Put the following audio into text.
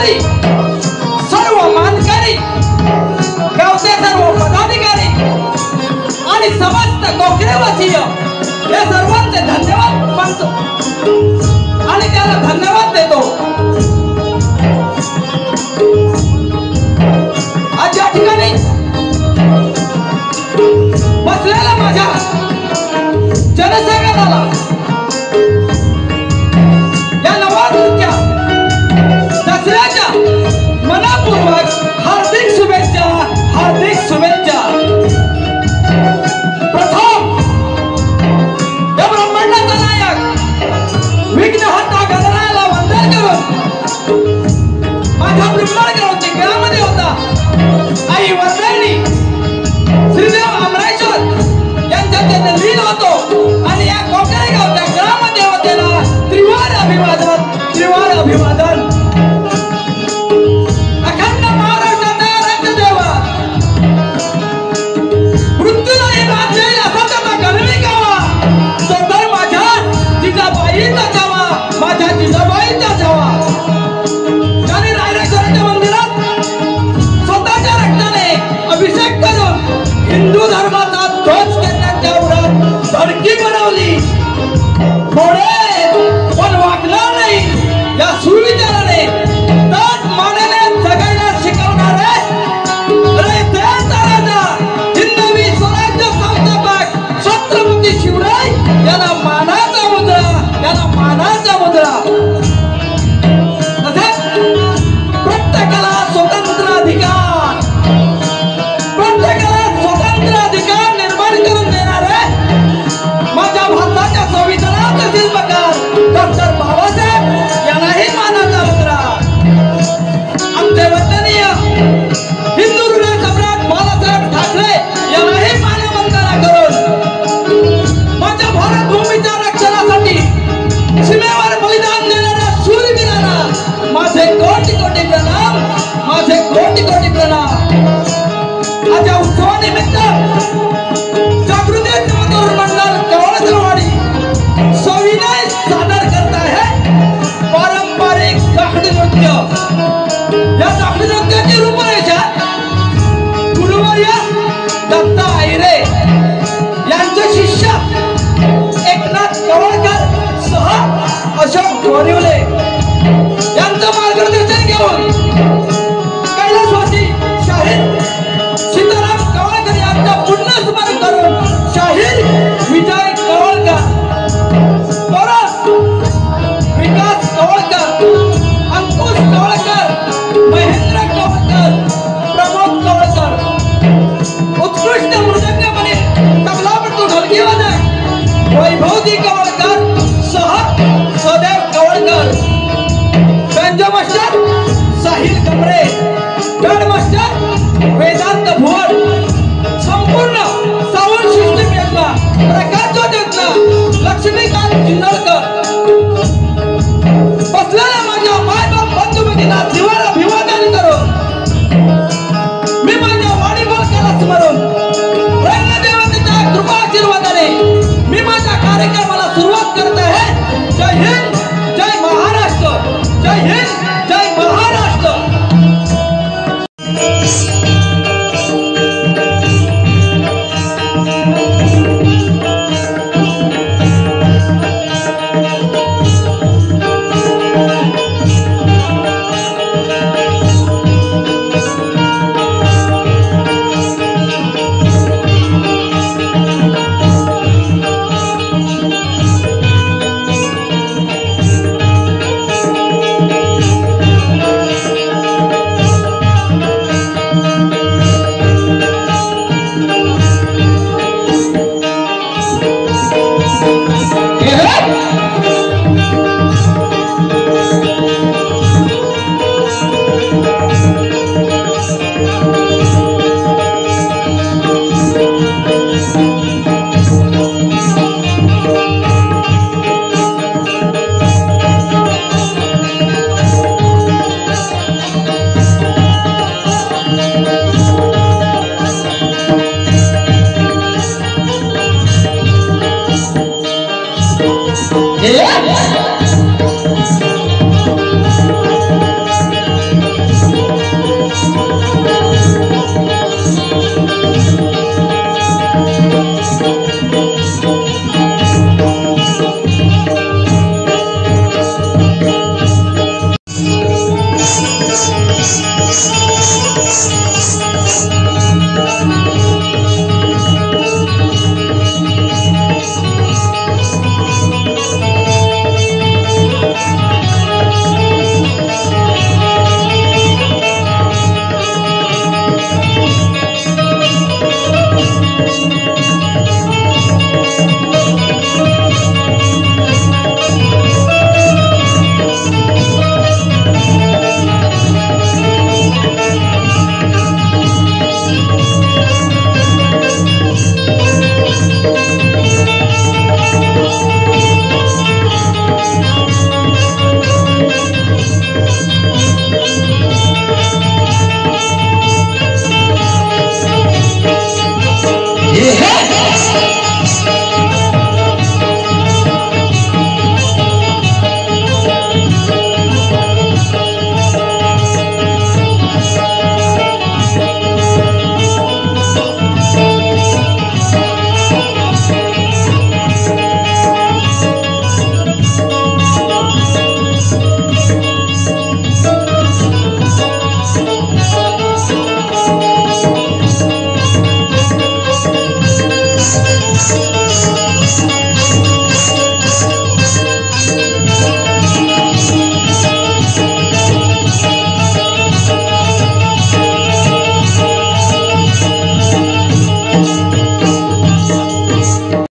अधिकारी, सर्व मानकरी, गावचे सर्व पदाधिकारी आणि समस्त कोकणवासीय या सर्वांचे धन्यवाद मानतो आणि त्याला धन्यवाद देतो। आज या ठिकाणी बसलेल्या माझ्या जनसागराला या नवरात्रीच्या दसऱ्याच्या मनापूर्वक हार्दिक शुभेच्छा, हार्दिक शुभेच्छा। प्रथम या ब्रह्मांडाचा नायक विघ्नहर्ता गणरायाला वंदन करून माझ्या ब्रह्मांडाच्या घरामध्ये होता आई वरदायिनी श्रीदेव अमरेश्वर यांच्या लीन होतो आणि या कोकणे गावच्या ग्रामदेवतेला त्रिवार अभिवादन, त्रिवार अभिवादन। अखंड महाराष्ट्राचा राज्यदेवा मृत्यूलाही नाथ येईल असा त्याचा गणवी गावा, तो तर माझ्या जिजाबाईचा जावा, माझ्या जिजाबाईचा जावा। त्याने रायरेश्वराच्या मंदिरात स्वतःच्या रक्ताने अभिषेक करून हिंदू धर्माचा ध्वज करण्याच्या उरात धडकी बनवली। पुढे पण वाकणार नाही या सुविचाराने ताट मानेने जगायला शिकवणारे अरे देवाचा राजा हिंदवी स्वराज्य संस्थापक छत्रपती शिवराय याला मानाचा मुद्रा, याला मानाचा मुद्रा। तसेच प्रत्येकाला स्वतंत्र अधिकार, प्रत्येकाला स्वतंत्र अधिकार निर्माण करून देणारे माझ्या भारताच्या संविधानाचे शिल्पकार डॉक्टर बाबासाहेब यालाही मानाचा मुद्रा। आमचे वंदनीय हिंदू हृदय सम्राट बाळासाहेब ठाकरे यालाही मानवंदना करून माझ्या भारत भूमीच्या रक्षणासाठी सीमेवर बलिदान देणाऱ्या शूरवीरांना माझे कोटी कोटी प्रणाम, माझे कोटी कोटी प्रणाम। आज या उत्सवानिमित्त जागृती नवतरुण मंडळ कवळकरवाडी सविनय सादर करता है पारंपरिक जाखडी नृत्य। या जाखडी नृत्याची रूपरेषा गुरुवर्य दत्ता आयरे यांचे शिष्य एकनाथ कवळकर सह अशोक गोरिवले यांचं मार्गदर्शन घेऊन कैलासवासी शाहीर सीताराम कवळकर यांचा पुण्यस्मरण करून शाहीर विजय कवळकर, परत विकास कवळकर, अंकुश कवळकर, महेंद्र कवळकर, प्रमोद कवळकर, उत्कृष्ट मृदंगमणी तबलापटू ढोलकी वादक वैभवजी कवळकर सह सदैव कवळकर, बेंजो मास्टर साहिल कमरे, गड मास्टर वेदांत भुवन,